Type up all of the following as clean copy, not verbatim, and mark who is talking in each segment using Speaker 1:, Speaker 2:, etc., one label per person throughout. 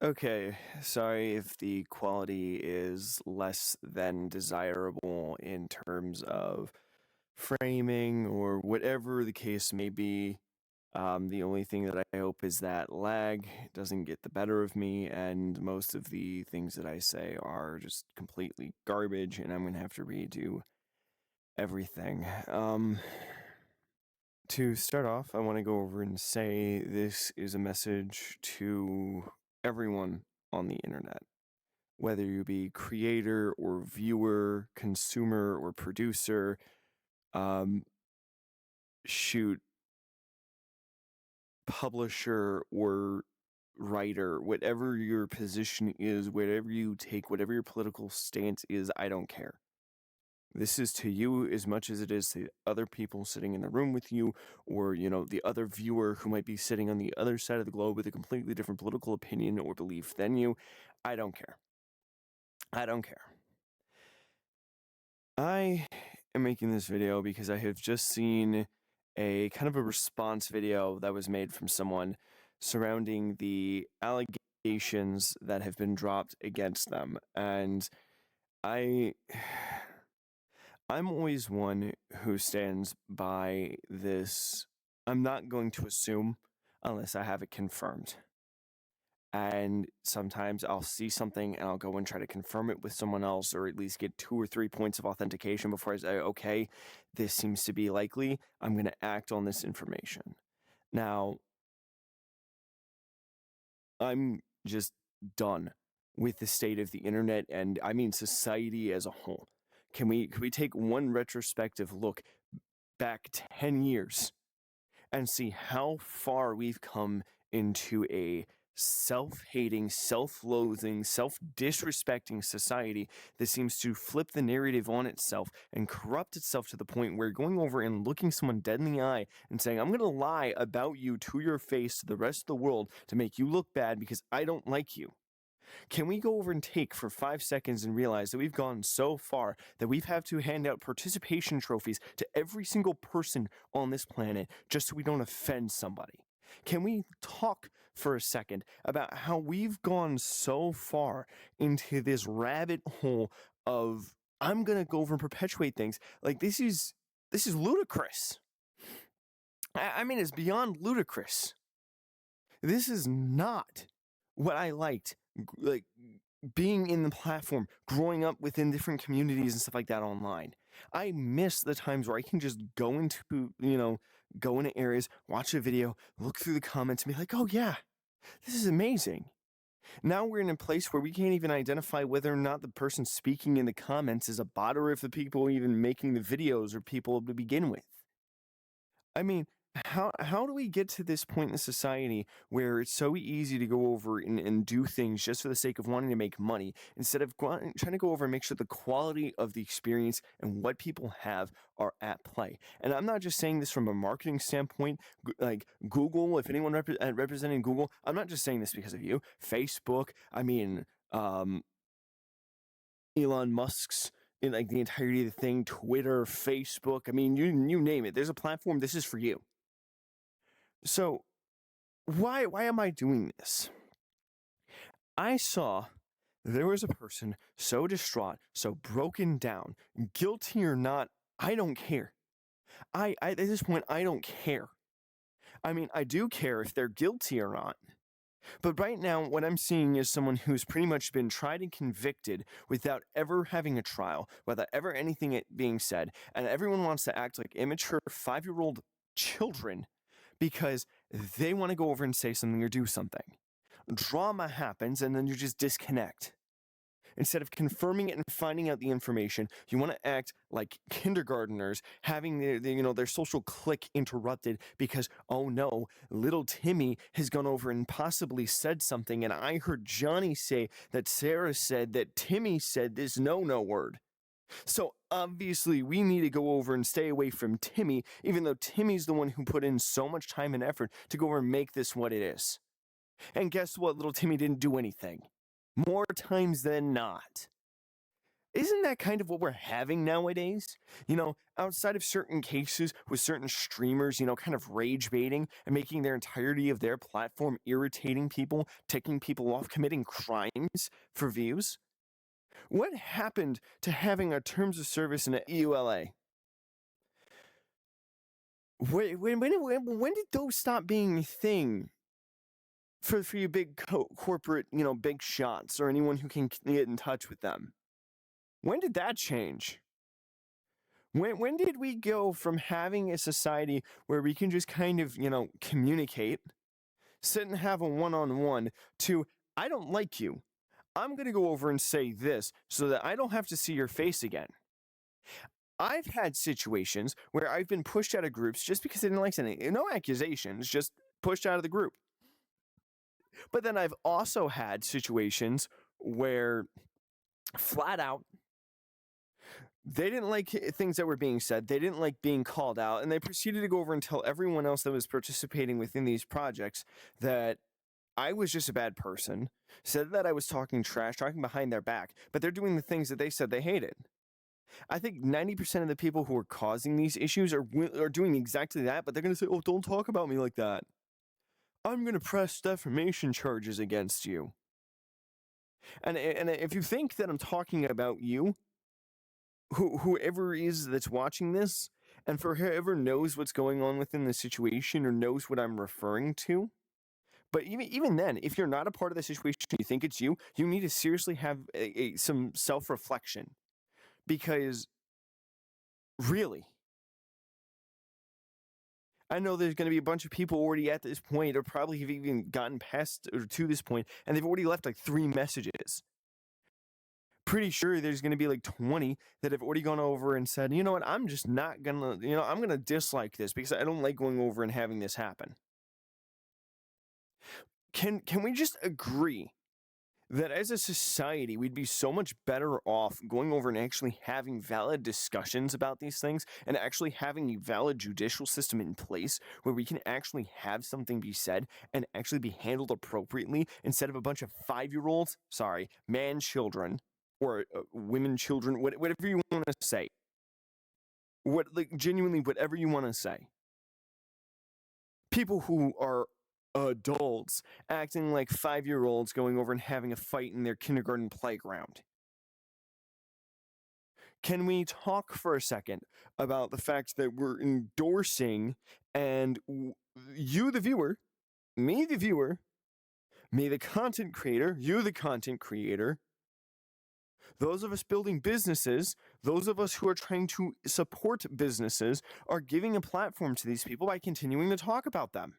Speaker 1: Okay, sorry if the quality is less than desirable in terms of framing or whatever the case may be. The only thing that I hope is that lag doesn't get the better of me, and most of the things that I say are just completely garbage, and I'm going to have to redo everything. To start off, I want to go over and say this is a message to everyone on the internet. Whether you be creator or viewer, consumer or producer, um, shoot, publisher or writer, whatever your position is, whatever you take, whatever your political stance is, I don't care. This is to you as much as it is to other people sitting in the room with you, or, the other viewer who might be sitting on the other side of the globe with a completely different political opinion or belief than you. I don't care. I don't care. I am making this video because I have just seen a kind of a response video that was made from someone surrounding the allegations that have been dropped against them. And I'm always one who stands by this. I'm not going to assume unless I have it confirmed. And sometimes I'll see something and I'll go and try to confirm it with someone else, or at least get 2 or 3 points of authentication before I say, okay, this seems to be likely. I'm going to act on this information. Now, I'm just done with the state of the internet, and I mean society as a whole. Can we take one retrospective look back 10 years and see how far we've come into a self-hating, self-loathing, self-disrespecting society that seems to flip the narrative on itself and corrupt itself to the point where going over and looking someone dead in the eye and saying, I'm going to lie about you to your face to the rest of the world to make you look bad because I don't like you. Can we go over and take for 5 seconds and realize that we've gone so far that we've had to hand out participation trophies to every single person on this planet just so we don't offend somebody? Can we talk for a second about how we've gone so far into this rabbit hole of I'm going to go over and perpetuate things? Like this is ludicrous. I mean, it's beyond ludicrous. This is not what I liked, like being in the platform, growing up within different communities and stuff like that online. I miss the times where I can just go into areas, watch a video, look through the comments and be like, oh yeah, this is amazing. Now we're in a place where we can't even identify whether or not the person speaking in the comments is a bot or if the people even making the videos are people to begin with. I mean, how do we get to this point in society where it's so easy to go over and do things just for the sake of wanting to make money instead of trying to go over and make sure the quality of the experience and what people have are at play? And I'm not just saying this from a marketing standpoint, like Google, if anyone representing Google, I'm not just saying this because of you. Facebook, I mean, Elon Musk's in like the entirety of the thing, Twitter, Facebook, I mean, you name it. There's a platform, this is for you. So why am I doing this? I saw there was a person so distraught, so broken down, guilty or not, I don't care. I at this point I don't care. I mean, I do care if they're guilty or not. But right now, what I'm seeing is someone who's pretty much been tried and convicted without ever having a trial, without ever anything being said, and everyone wants to act like immature 5-year-old children because they want to go over and say something or do something. Drama happens and then you just disconnect. Instead of confirming it and finding out the information, you want to act like kindergarteners having their social clique interrupted because, oh no, little Timmy has gone over and possibly said something, and I heard Johnny say that Sarah said that Timmy said this no word. So obviously we need to go over and stay away from Timmy, even though Timmy's the one who put in so much time and effort to go over and make this what it is. And guess what? Little Timmy didn't do anything. More times than not. Isn't that kind of what we're having nowadays? Outside of certain cases with certain streamers, kind of rage baiting and making their entirety of their platform irritating people, ticking people off, committing crimes for views. What happened to having a terms of service in a EULA? When did those stop being a thing for you big corporate, big shots or anyone who can get in touch with them? When did that change? When did we go from having a society where we can just kind of, communicate, sit and have a one-on-one to, I don't like you. I'm going to go over and say this so that I don't have to see your face again. I've had situations where I've been pushed out of groups just because I didn't like something. No accusations, just pushed out of the group. But then I've also had situations where flat out they didn't like things that were being said. They didn't like being called out. And they proceeded to go over and tell everyone else that was participating within these projects that I was just a bad person, said that I was talking trash, talking behind their back, but they're doing the things that they said they hated. I think 90% of the people who are causing these issues are doing exactly that, but they're going to say, oh, don't talk about me like that. I'm going to press defamation charges against you. And if you think that I'm talking about you, whoever is that's watching this, and for whoever knows what's going on within the situation or knows what I'm referring to, but even then, if you're not a part of the situation, you think it's you, you need to seriously have some self-reflection. Because, really, I know there's going to be a bunch of people already at this point, or probably have even gotten past or to this point, and they've already left like 3 messages. Pretty sure there's going to be like 20 that have already gone over and said, you know what, I'm just not going to, I'm going to dislike this because I don't like going over and having this happen. Can we just agree that as a society, we'd be so much better off going over and actually having valid discussions about these things and actually having a valid judicial system in place where we can actually have something be said and actually be handled appropriately instead of a bunch of 5-year-olds, man children, or women children, whatever you want to say. Genuinely, whatever you want to say. People who are adults acting like 5-year-olds going over and having a fight in their kindergarten playground. Can we talk for a second about the fact that we're endorsing, and you, the viewer, me, the content creator, you, the content creator, those of us building businesses, those of us who are trying to support businesses, are giving a platform to these people by continuing to talk about them.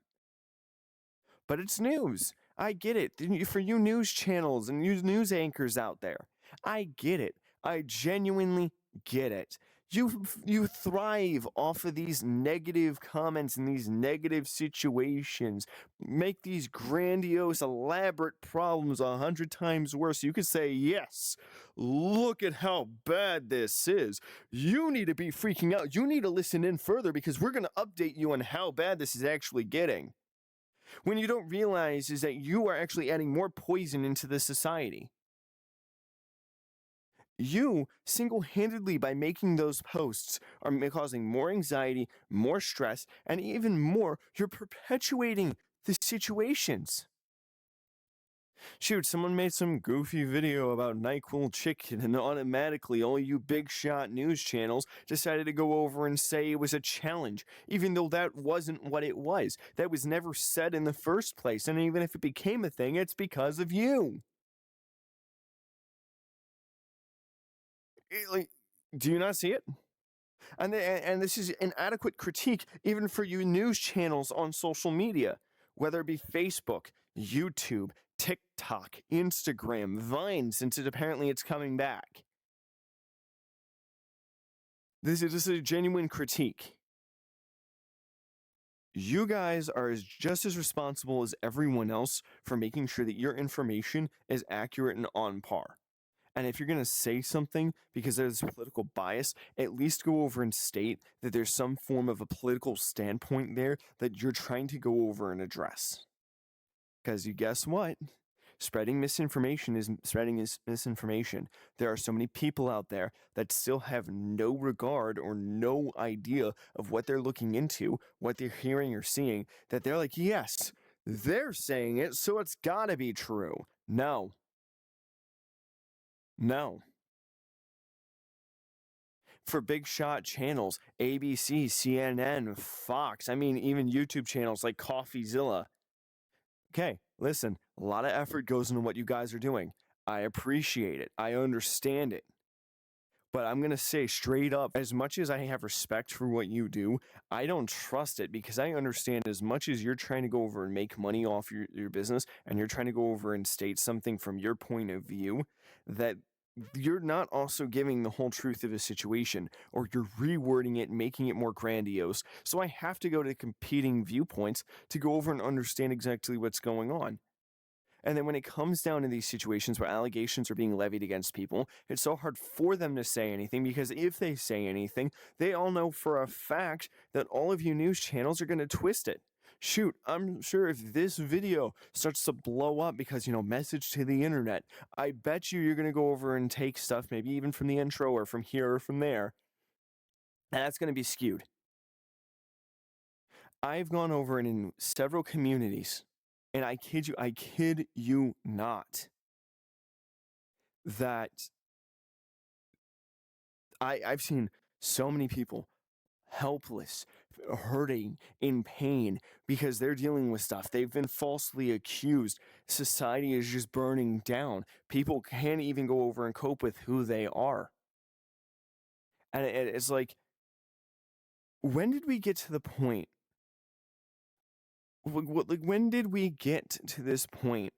Speaker 1: But it's news. I get it. For you news channels and news anchors out there, I get it. I genuinely get it. You thrive off of these negative comments and these negative situations. Make these grandiose, elaborate problems 100 times worse. You could say, yes, look at how bad this is. You need to be freaking out. You need to listen in further because we're going to update you on how bad this is actually getting. When you don't realize is that you are actually adding more poison into the society. You, single-handedly, by making those posts, are causing more anxiety, more stress, and even more, you're perpetuating the situations. Shoot, someone made some goofy video about NyQuil chicken, and automatically all you big shot news channels decided to go over and say it was a challenge, even though that wasn't what it was. That was never said in the first place, and even if it became a thing, it's because of you. Do you not see it? And this is an adequate critique even for you news channels on social media, whether it be Facebook, YouTube, TikTok, Instagram, Vine, since apparently it's coming back. This is a genuine critique. You guys are just as responsible as everyone else for making sure that your information is accurate and on par. And if you're going to say something because there's political bias, at least go over and state that there's some form of a political standpoint there that you're trying to go over and address. Because you guess what? Spreading misinformation is spreading is misinformation. There are so many people out there that still have no regard or no idea of what they're looking into, what they're hearing or seeing, that they're like, yes, they're saying it, so it's gotta be true. No, no. For big shot channels, ABC, CNN, Fox, I mean, even YouTube channels like CoffeeZilla. Okay, listen, a lot of effort goes into what you guys are doing. I appreciate it. I understand it. But I'm going to say straight up, as much as I have respect for what you do, I don't trust it because I understand as much as you're trying to go over and make money off your business and you're trying to go over and state something from your point of view, that you're not also giving the whole truth of the situation, or you're rewording it, making it more grandiose. So I have to go to competing viewpoints to go over and understand exactly what's going on. And then when it comes down to these situations where allegations are being levied against people, it's so hard for them to say anything because if they say anything, they all know for a fact that all of you news channels are going to twist it. Shoot, I'm sure if this video starts to blow up because, message to the internet, I bet you're going to go over and take stuff, maybe even from the intro or from here or from there, and that's going to be skewed. I've gone over and in several communities, and I kid you not, that I've seen so many people helpless, hurting, in pain because they're dealing with stuff. They've been falsely accused. Society is just burning down. People can't even go over and cope with who they are. And it's like, when did we get to the point? Like, when did we get to this point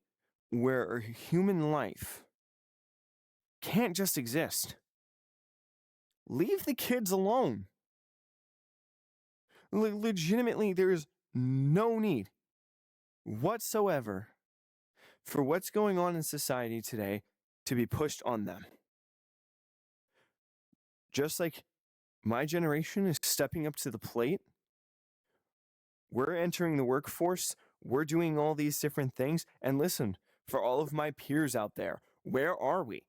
Speaker 1: where human life can't just exist? Leave the kids alone. Legitimately, there is no need whatsoever for what's going on in society today to be pushed on them. Just like my generation is stepping up to the plate, we're entering the workforce, we're doing all these different things. And listen, for all of my peers out there, where are we?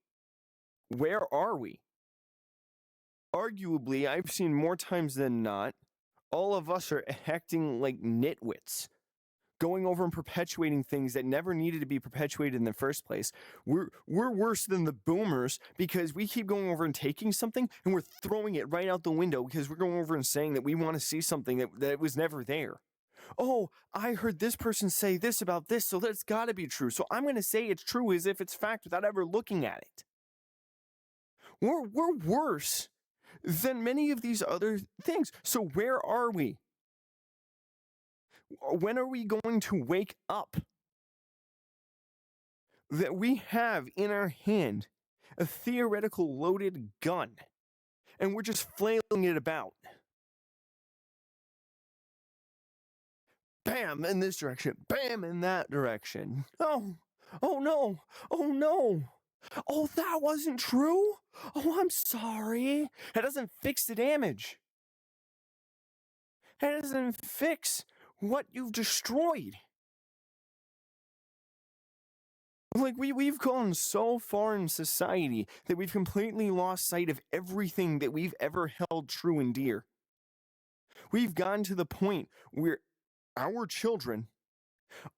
Speaker 1: Where are we? Arguably, I've seen more times than not, all of us are acting like nitwits, going over and perpetuating things that never needed to be perpetuated in the first place. We're worse than the boomers because we keep going over and taking something and we're throwing it right out the window because we're going over and saying that we want to see something that was never there. Oh, I heard this person say this about this, so that's got to be true. So I'm going to say it's true as if it's fact without ever looking at it. We're worse than many of these other things. So where are we? When are we going to wake up that we have in our hand a theoretical loaded gun and we're just flailing it about? Bam in this direction, bam in that direction. Oh no, oh no. Oh, that wasn't true? Oh, I'm sorry. It doesn't fix the damage. It doesn't fix what you've destroyed. Like, we've gone so far in society that we've completely lost sight of everything that we've ever held true and dear. We've gotten to the point where our children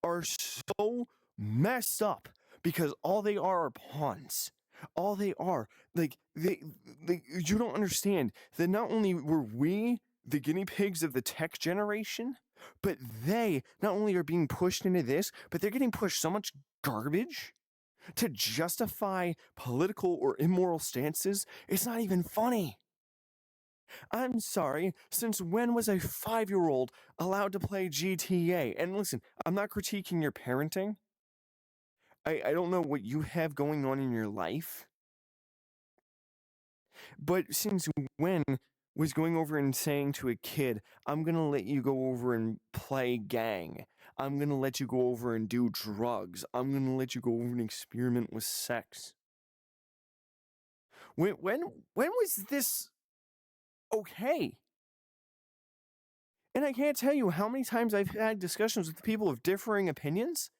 Speaker 1: are so messed up because all they are pawns. All they are, you don't understand that not only were we the guinea pigs of the tech generation, but they not only are being pushed into this, but they're getting pushed so much garbage to justify political or immoral stances. It's not even funny. I'm sorry, since when was a 5-year-old allowed to play GTA? And listen, I'm not critiquing your parenting. I don't know what you have going on in your life. But since when was going over and saying to a kid, I'm going to let you go over and play gang. I'm going to let you go over and do drugs. I'm going to let you go over and experiment with sex. When was this okay? And I can't tell you how many times I've had discussions with people of differing opinions,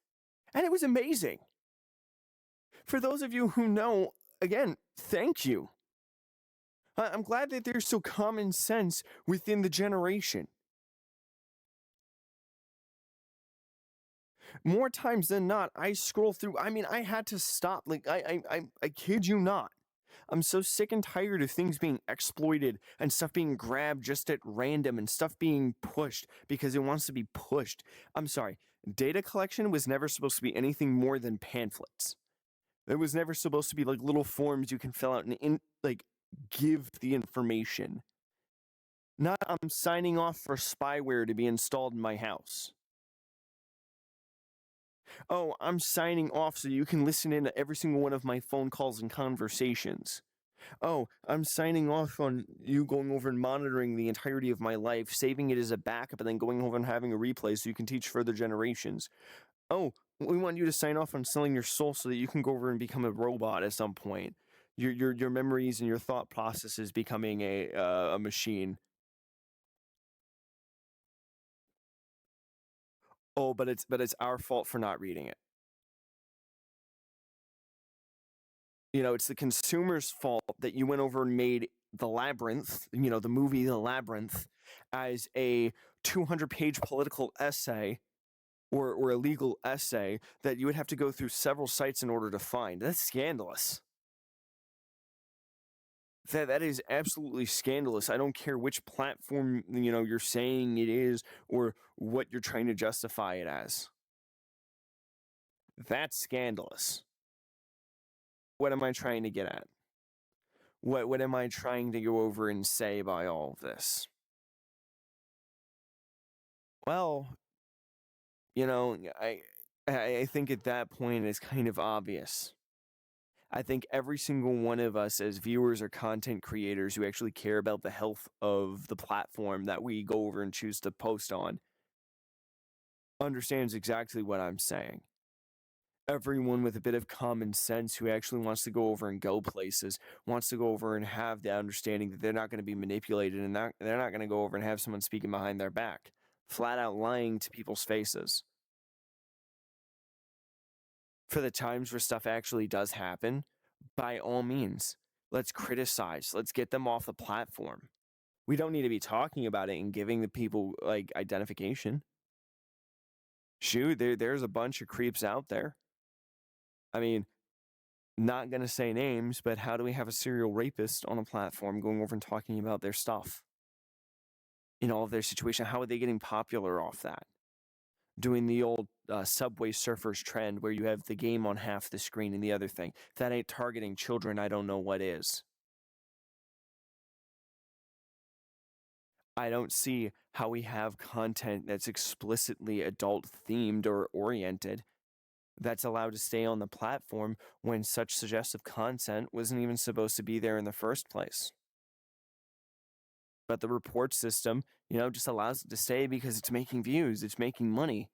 Speaker 1: and it was amazing. For those of you who know, again, thank you. I'm glad that there's still common sense within the generation. More times than not, I scroll through. I mean, I had to stop. Like, I kid you not. I'm so sick and tired of things being exploited and stuff being grabbed just at random and stuff being pushed because it wants to be pushed. I'm sorry. Data collection was never supposed to be anything more than pamphlets. It was never supposed to be like little forms you can fill out and like give the information. Not I'm signing off for spyware to be installed in my house. Oh, I'm signing off so you can listen in to every single one of my phone calls and conversations. Oh, I'm signing off on you going over and monitoring the entirety of my life, saving it as a backup, and then going over and having a replay so you can teach further generations. Oh, we want you to sign off on selling your soul so that you can go over and become a robot at some point. Your memories and your thought processes becoming a machine. Oh, but it's our fault for not reading it. You know, it's the consumer's fault that you went over and made The Labyrinth, the movie The Labyrinth, as a 200-page political essay or a legal essay that you would have to go through several sites in order to find. That's scandalous. That is absolutely scandalous. I don't care which platform you're saying it is or what you're trying to justify it as. That's scandalous. What am I trying to get at? What am I trying to go over and say by all of this? Well, you know, I I think at that point it's kind of obvious. I think every single one of us as viewers or content creators who actually care about the health of the platform that we go over and choose to post on understands exactly what I'm saying. Everyone with a bit of common sense who actually wants to go over and go places, wants to go over and have the understanding that they're not going to be manipulated and they're not going to go over and have someone speaking behind their back, flat out lying to people's faces. For the times where stuff actually does happen, by all means, let's criticize, let's get them off the platform. We don't need to be talking about it and giving the people like identification. Shoot, there's a bunch of creeps out there. I mean, not going to say names, but how do we have a serial rapist on a platform going over and talking about their stuff in all of their situation? How are they getting popular off that? Doing the old Subway Surfers trend where you have the game on half the screen and the other thing. If that ain't targeting children, I don't know what is. I don't see how we have content that's explicitly adult themed or oriented that's allowed to stay on the platform when such suggestive content wasn't even supposed to be there in the first place. But the report system, just allows it to stay because it's making views, it's making money.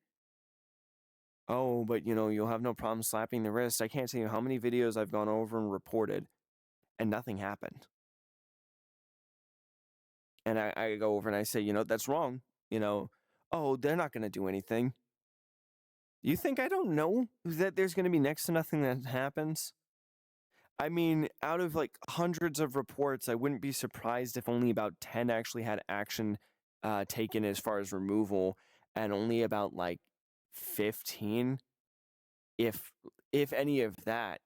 Speaker 1: Oh, but you'll have no problem slapping the wrist. I can't tell you how many videos I've gone over and reported and nothing happened. And I go over and I say, that's wrong. Oh, they're not going to do anything. You think I don't know that there's going to be next to nothing that happens? I mean, out of like hundreds of reports, I wouldn't be surprised if only about 10 actually had action taken as far as removal, and only about like 15, if if any of that,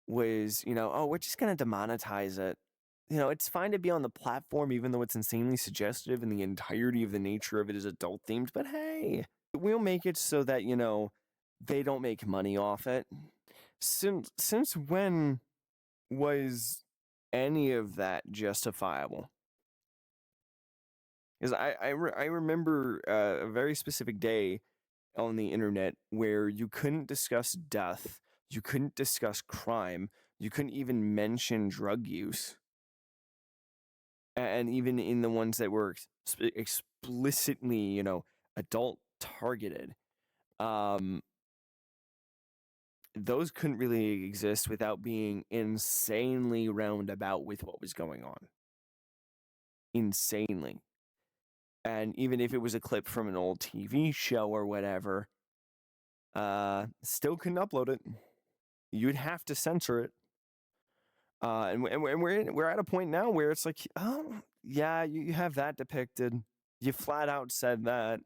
Speaker 1: was, oh, we're just going to demonetize it. It's fine to be on the platform, even though it's insanely suggestive and the entirety of the nature of it is adult themed, but hey, we'll make it so that, they don't make money off it. Since when was any of that justifiable? Because I remember a very specific day on the internet where you couldn't discuss death, you couldn't discuss crime, you couldn't even mention drug use. And even in the ones that were explicitly, adult targeted, those couldn't really exist without being insanely roundabout with what was going on. Insanely. And even if it was a clip from an old TV show or whatever, still couldn't upload it. you'd have to censor it. We're at a point now where it's like, oh yeah, you have that depicted. You flat out said that.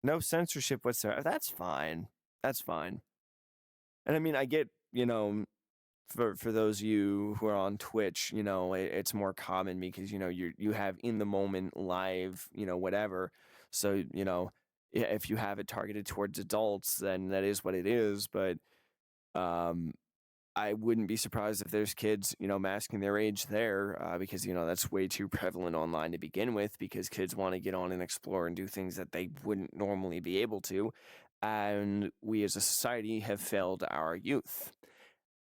Speaker 1: No censorship whatsoever. That's fine. That's fine. And I mean, I get, for those of you who are on Twitch, it's more common because you have in the moment live, whatever. So if you have it targeted towards adults, then that is what it is. But um, I wouldn't be surprised if there's kids, masking their age there, because that's way too prevalent online to begin with. Because kids want to get on and explore and do things that they wouldn't normally be able to, and we as a society have failed our youth.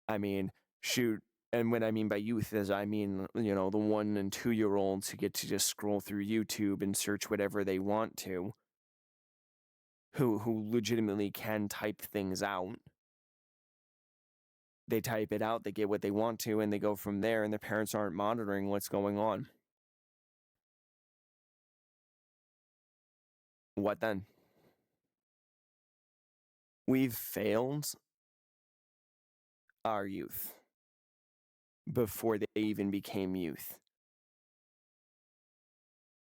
Speaker 1: I mean, shoot. And what I mean by youth is, I mean, the 1 and 2 year olds who get to just scroll through YouTube and search whatever they want to, who legitimately can type things out. They type it out, they get what they want to, and they go from there, and their parents aren't monitoring what's going on. What then? We've failed our youth before they even became youth.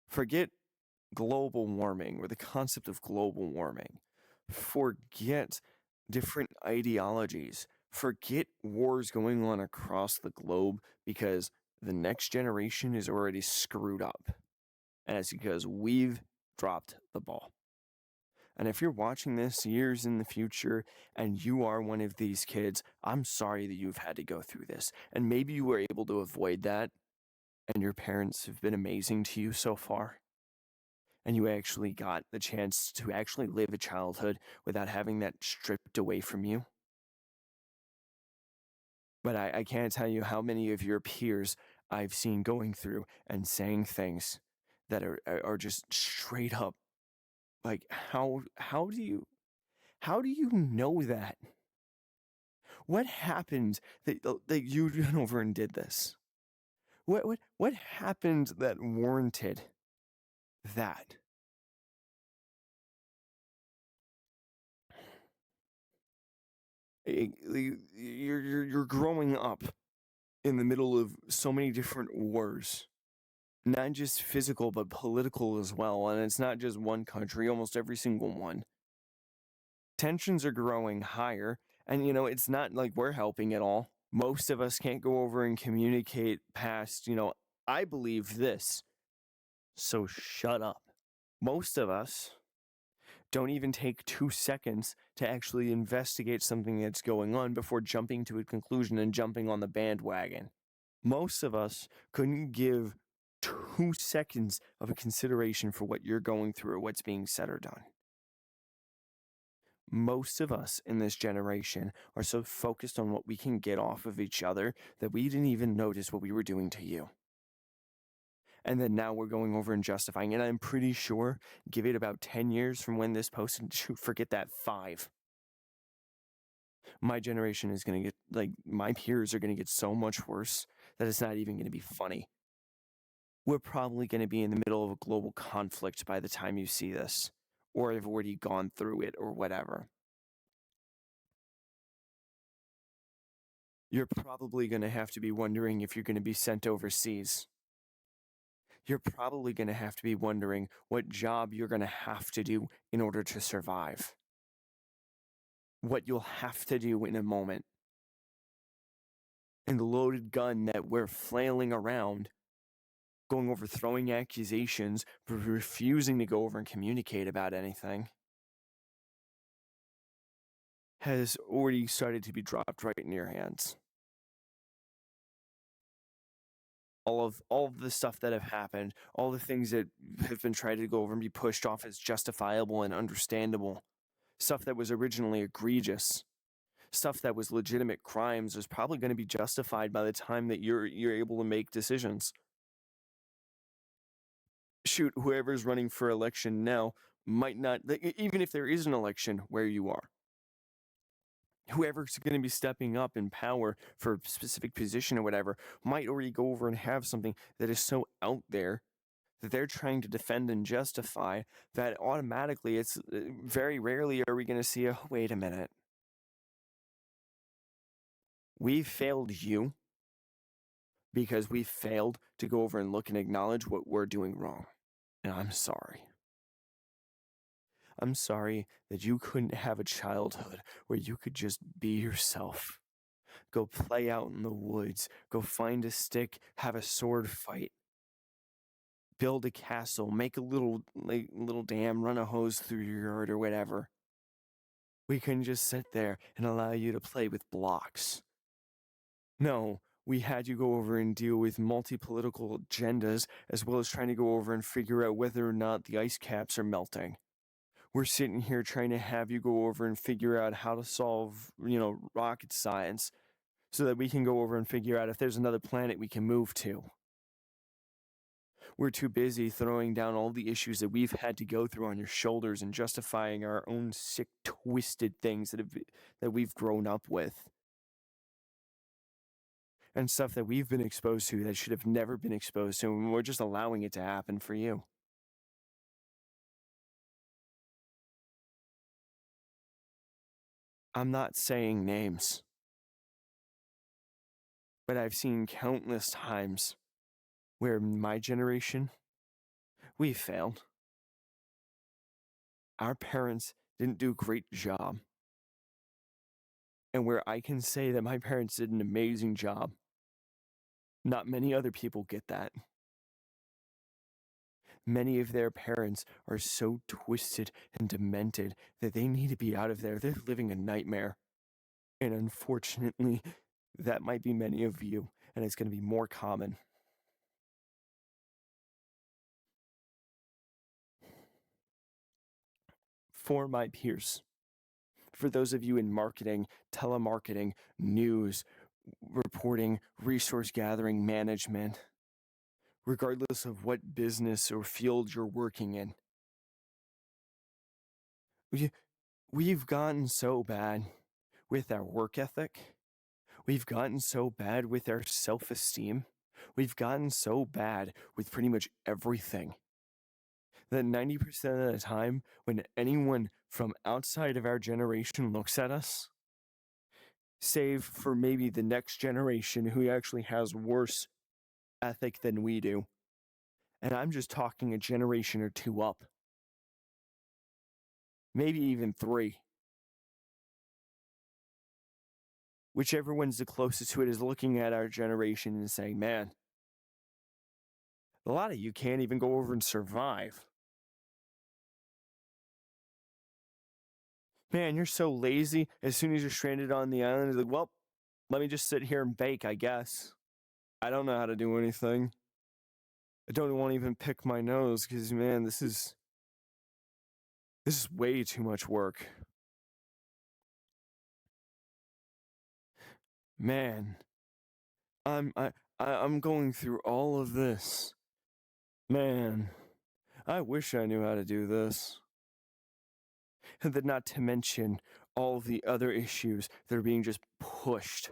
Speaker 1: Forget global warming or the concept of global warming. Forget different ideologies. Forget wars going on across the globe, because the next generation is already screwed up. And it's because we've dropped the ball. And if you're watching this years in the future and you are one of these kids, I'm sorry that you've had to go through this. And maybe you were able to avoid that, and your parents have been amazing to you so far. And you actually got the chance to actually live a childhood without having that stripped away from you. But I can't tell you how many of your peers I've seen going through and saying things that are just straight up like, how do you know that? What happened that you went over and did this? What happened that warranted that? You're growing up in the middle of so many different wars, not just physical but political as well, and it's not just one country, almost every single one. Tensions are growing higher, and it's not like we're helping at all. Most of us can't go over and communicate past, I believe this, so shut up. Most of us don't even take 2 seconds to actually investigate something that's going on before jumping to a conclusion and jumping on the bandwagon. Most of us couldn't give 2 seconds of a consideration for what you're going through or what's being said or done. Most of us in this generation are so focused on what we can get off of each other that we didn't even notice what we were doing to you. And then now we're going over and justifying it. I'm pretty sure, give it about 10 years from when this posted, forget that, 5. My generation is going to get, my peers are going to get so much worse that it's not even going to be funny. We're probably going to be in the middle of a global conflict by the time you see this, or have already gone through it, or whatever. You're probably going to have to be wondering if you're going to be sent overseas. You're probably going to have to be wondering what job you're going to have to do in order to survive. What you'll have to do in a moment. And the loaded gun that we're flailing around, going over throwing accusations, refusing to go over and communicate about anything, has already started to be dropped right in your hands. All of the stuff that have happened, all the things that have been tried to go over and be pushed off as justifiable and understandable, stuff that was originally egregious, stuff that was legitimate crimes, is probably going to be justified by the time that you're able to make decisions. Shoot, whoever's running for election now might not, even if there is an election where you are, whoever's going to be stepping up in power for a specific position or whatever might already go over and have something that is so out there that they're trying to defend and justify that automatically it's very rarely are we going to see wait a minute. We failed you because we failed to go over and look and acknowledge what we're doing wrong. And I'm sorry. I'm sorry that you couldn't have a childhood where you could just be yourself. Go play out in the woods, go find a stick, have a sword fight, build a castle, make a little dam, run a hose through your yard or whatever. We couldn't just sit there and allow you to play with blocks. No, we had you go over and deal with multi-political agendas as well as trying to go over and figure out whether or not the ice caps are melting. We're sitting here trying to have you go over and figure out how to solve, rocket science so that we can go over and figure out if there's another planet we can move to. We're too busy throwing down all the issues that we've had to go through on your shoulders and justifying our own sick, twisted things that we've grown up with. And stuff that we've been exposed to that should have never been exposed to, and we're just allowing it to happen for you. I'm not saying names, but I've seen countless times where my generation, we failed. Our parents didn't do a great job. And where I can say that my parents did an amazing job, not many other people get that. Many of their parents are so twisted and demented that they need to be out of there. They're living a nightmare. And unfortunately, that might be many of you, and it's going to be more common. For my peers, for those of you in marketing, telemarketing, news, reporting, resource gathering, management, regardless of what business or field you're working in, we've gotten so bad with our work ethic. We've gotten so bad with our self-esteem. We've gotten so bad with pretty much everything that 90% of the time, when anyone from outside of our generation looks at us, save for maybe the next generation who actually has worse ethic than we do, and I'm just talking a generation or two up, maybe even 3. Whichever one's the closest to it is looking at our generation and saying, man, a lot of you can't even go over and survive. Man, you're so lazy. As soon as you're stranded on the island, you're like, well, let me just sit here and bake, I guess. I don't know how to do anything. I don't want to even pick my nose because, man, this is way too much work. Man, I'm going through all of this. Man, I wish I knew how to do this. And then not to mention all the other issues that are being just pushed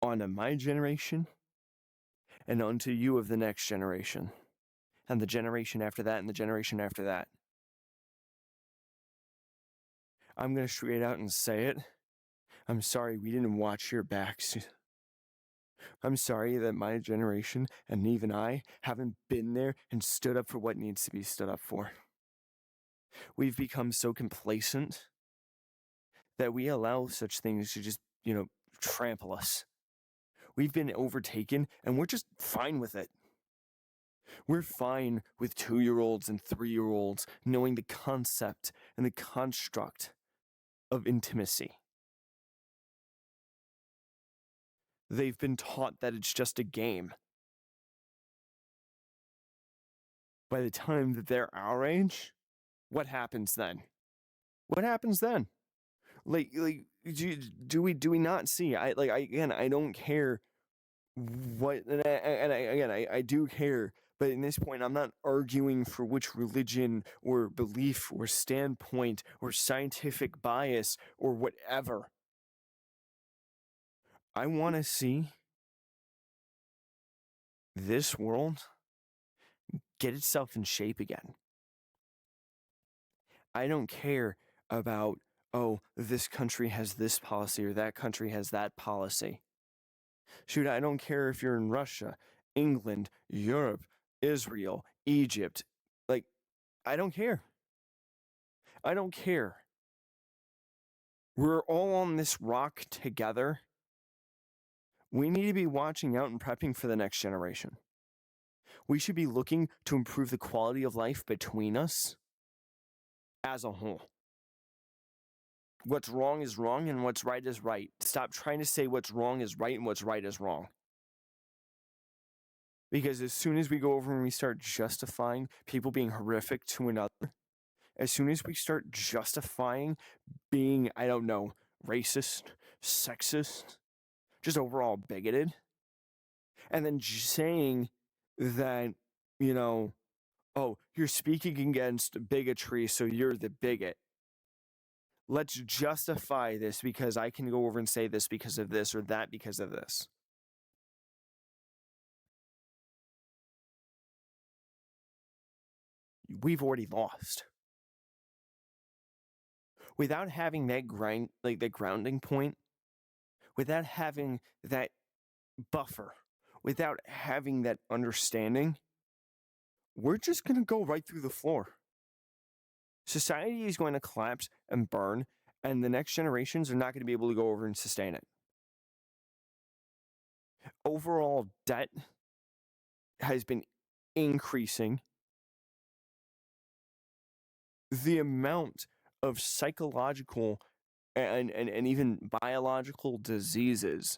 Speaker 1: onto my generation and onto you of the next generation. And the generation after that and the generation after that. I'm going to straight out and say it. I'm sorry we didn't watch your backs. I'm sorry that my generation and even I haven't been there and stood up for what needs to be stood up for. We've become so complacent that we allow such things to just, trample us. We've been overtaken and we're just fine with it. We're fine with 2-year-olds and 3-year-olds knowing the concept and the construct of intimacy. They've been taught that it's just a game. By the time that they're our age, what happens then? What happens then? Like, do we not see? I don't care what, I do care. But in this point, I'm not arguing for which religion or belief or standpoint or scientific bias or whatever. I want to see this world get itself in shape again. I don't care about oh, this country has this policy or that country has that policy. Shoot, I don't care if you're in Russia, England, Europe, Israel, Egypt. Like, I don't care. I don't care. We're all on this rock together. We need to be watching out and prepping for the next generation. We should be looking to improve the quality of life between us as a whole. What's wrong is wrong and what's right is right. Stop trying to say what's wrong is right and what's right is wrong. Because as soon as we go over and we start justifying people being horrific to another, as soon as we start justifying being, I don't know, racist, sexist, just overall bigoted, and then saying that, you know, oh, you're speaking against bigotry, so you're the bigot. Let's justify this because I can go over and say this because of this or that because of this. We've already lost. Without having that grounding point, without having that buffer, without having that understanding, we're just going to go right through the floor. Society is going to collapse and burn, and the next generations are not going to be able to go over and sustain it. Overall debt has been increasing. The amount of psychological and even biological diseases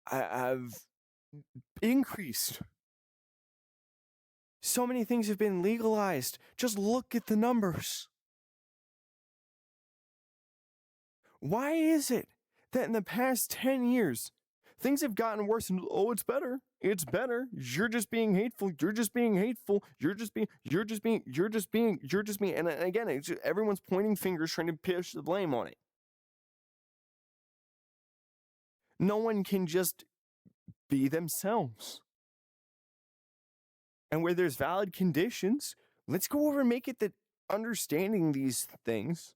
Speaker 1: have increased. So many things have been legalized. Just look at the numbers. Why is it that in the past 10 years, things have gotten worse and, oh, it's better. It's better. You're just being hateful. You're just being hateful. You're just being, and again, it's just, everyone's pointing fingers trying to push the blame on it. No one can just be themselves. And where there's valid conditions, let's go over and make it that understanding these things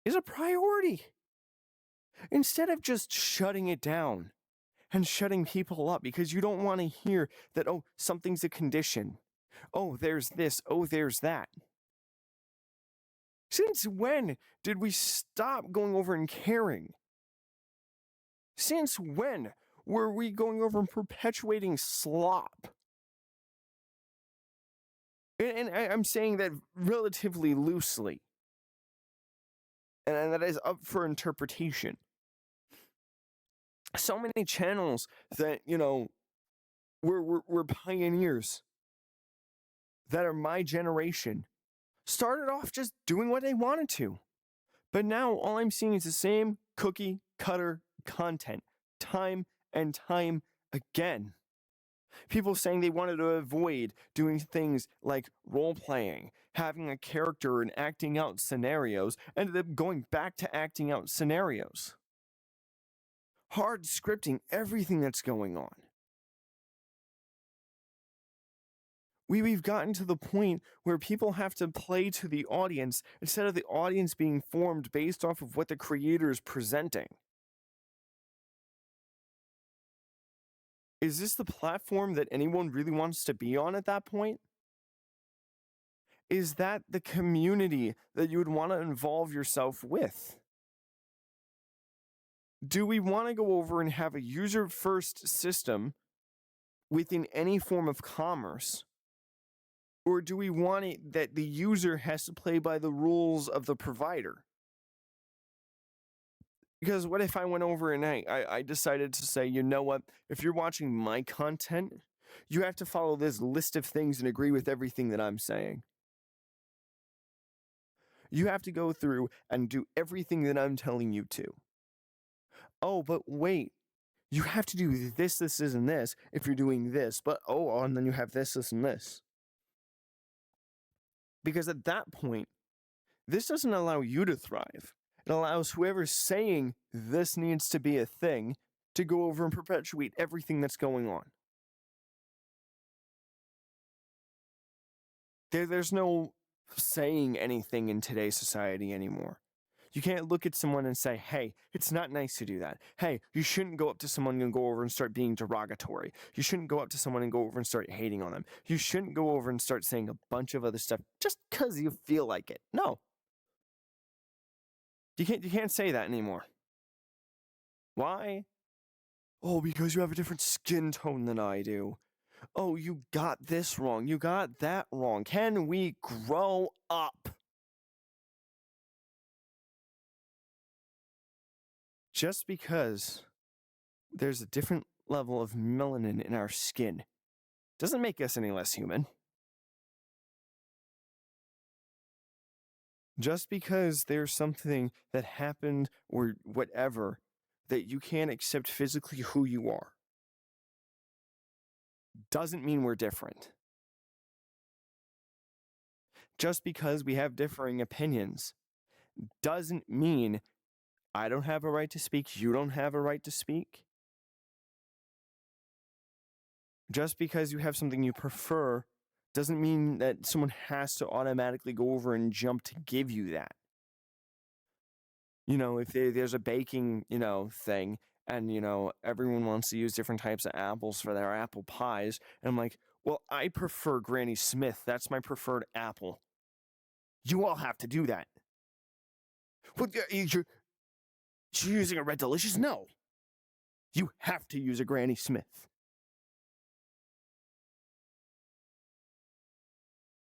Speaker 1: is a priority. Instead of just shutting it down and shutting people up because you don't want to hear that, oh, something's a condition. Oh, there's this. Oh, there's that. Since when did we stop going over and caring? Since when were we going over and perpetuating slop? And I'm saying that relatively loosely. And that is up for interpretation. So many channels that, were pioneers that are my generation started off just doing what they wanted to. But now all I'm seeing is the same cookie cutter content time and time again. People saying they wanted to avoid doing things like role playing, having a character and acting out scenarios, ended up going back to acting out scenarios. Hard scripting everything that's going on. We've gotten to the point where people have to play to the audience instead of the audience being formed based off of what the creator is presenting. Is this the platform that anyone really wants to be on at that point? Is that the community that you would want to involve yourself with? Do we want to go over and have a user-first system within any form of commerce? Or do we want it that the user has to play by the rules of the provider? Because what if I went over and I decided to say, you know what, if you're watching my content, you have to follow this list of things and agree with everything that I'm saying. You have to go through and do everything that I'm telling you to. Oh, but wait, you have to do this, and this if you're doing this. But, and then you have this, and this. Because at that point, this doesn't allow you to thrive. It allows whoever's saying this needs to be a thing to go over and perpetuate everything that's going on. There's no saying anything in today's society anymore. You can't look at someone and say, hey, it's not nice to do that. Hey, you shouldn't go up to someone and go over and start being derogatory. You shouldn't go up to someone and go over and start hating on them. You shouldn't go over and start saying a bunch of other stuff just because you feel like it. No. You can't say that anymore. Why? Oh, because you have a different skin tone than I do. Oh, you got this wrong. You got that wrong. Can we grow up? Just because there's a different level of melanin in our skin doesn't make us any less human. Just because there's something that happened or whatever that you can't accept physically who you are doesn't mean we're different. Just because we have differing opinions doesn't mean I don't have a right to speak, you don't have a right to speak. Just because you have something you prefer doesn't mean that someone has to automatically go over and jump to give you that. If there's a baking, thing, and, everyone wants to use different types of apples for their apple pies, and I'm like, well, I prefer Granny Smith. That's my preferred apple. You all have to do that. Well, you're using a Red Delicious? No. You have to use a Granny Smith.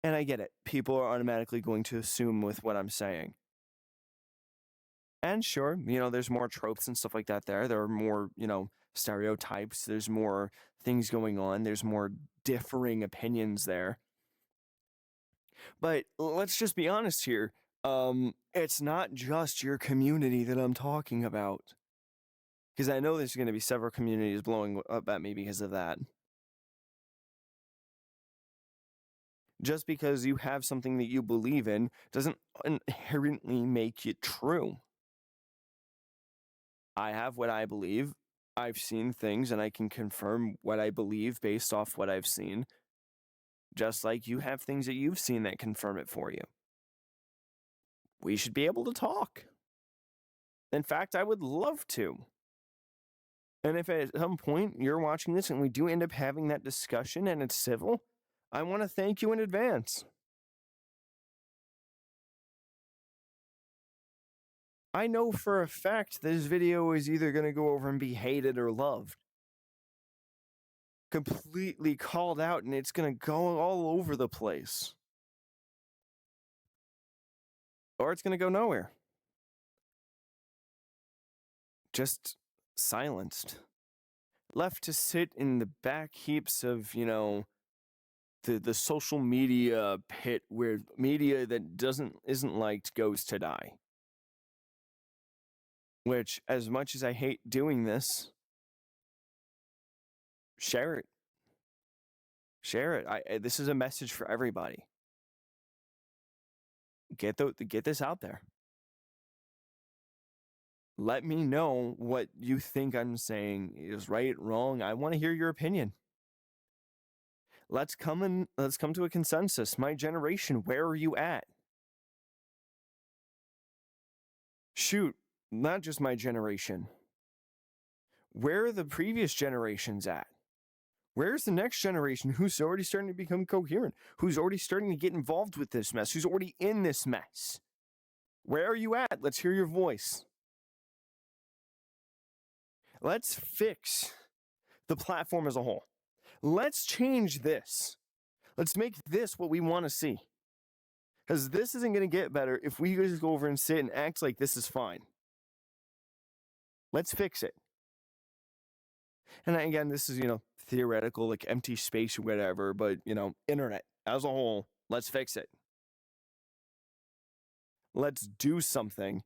Speaker 1: And I get it. People are automatically going to assume with what I'm saying. And sure, there's more tropes and stuff like that there. There are more, stereotypes. There's more things going on. There's more differing opinions there. But let's just be honest here. It's not just your community that I'm talking about. Because I know there's going to be several communities blowing up at me because of that. Just because you have something that you believe in doesn't inherently make it true. I have what I believe. I've seen things and I can confirm what I believe based off what I've seen. Just like you have things that you've seen that confirm it for you. We should be able to talk. In fact, I would love to. And if at some point you're watching this and we do end up having that discussion and it's civil, I want to thank you in advance. I know for a fact this video is either going to go over and be hated or loved. Completely called out, and it's going to go all over the place. Or it's going to go nowhere. Just silenced. Left to sit in the back heaps of, the social media pit where media that isn't liked goes to die. Which, as much as I hate doing this, share it. Share it. This is a message for everybody. Get this out there. Let me know what you think I'm saying is right, wrong. I want to hear your opinion. Let's come to a consensus. My generation, where are you at? Shoot, not just my generation. Where are the previous generations at? Where's the next generation who's already starting to become coherent? Who's already starting to get involved with this mess? Who's already in this mess? Where are you at? Let's hear your voice. Let's fix the platform as a whole. Let's change this. Let's make this what we want to see. Because this isn't going to get better if we just go over and sit and act like this is fine. Let's fix it. And again, this is, theoretical, like empty space or whatever, but, internet as a whole, let's fix it. Let's do something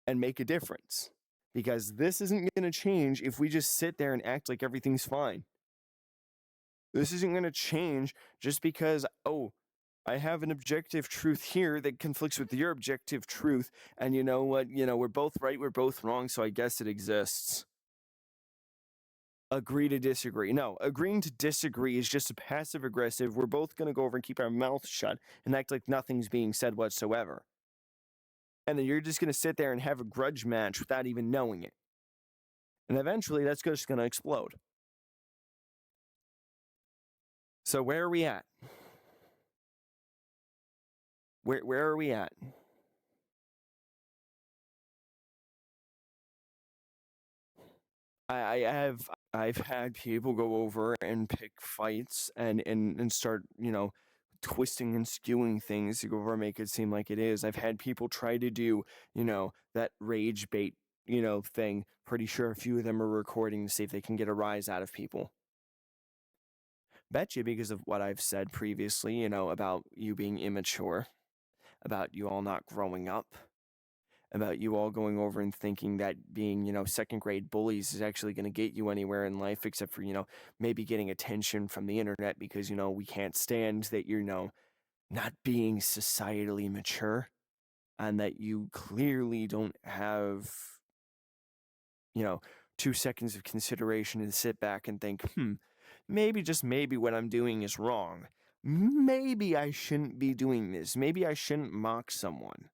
Speaker 1: and make a difference. Because this isn't going to change if we just sit there and act like everything's fine. This isn't going to change just because, I have an objective truth here that conflicts with your objective truth. And you know what? We're both right, we're both wrong, so I guess it exists. Agree to disagree. No, agreeing to disagree is just a passive aggressive. We're both going to go over and keep our mouth shut and act like nothing's being said whatsoever. And then you're just going to sit there and have a grudge match without even knowing it. And eventually that's just going to explode. So where are we at? Where are we at? I've had people go over and pick fights and start, twisting and skewing things to go over and make it seem like it is. I've had people try to do, that rage bait, thing. Pretty sure a few of them are recording to see if they can get a rise out of people. Bet you, because of what I've said previously, about you being immature, about you all not growing up, about you all going over and thinking that being, second grade bullies is actually going to get you anywhere in life, except for, maybe getting attention from the internet because, we can't stand that you're, not being societally mature and that you clearly don't have, 2 seconds of consideration and sit back and think, maybe, just maybe what I'm doing is wrong. Maybe I shouldn't be doing this. Maybe I shouldn't mock someone.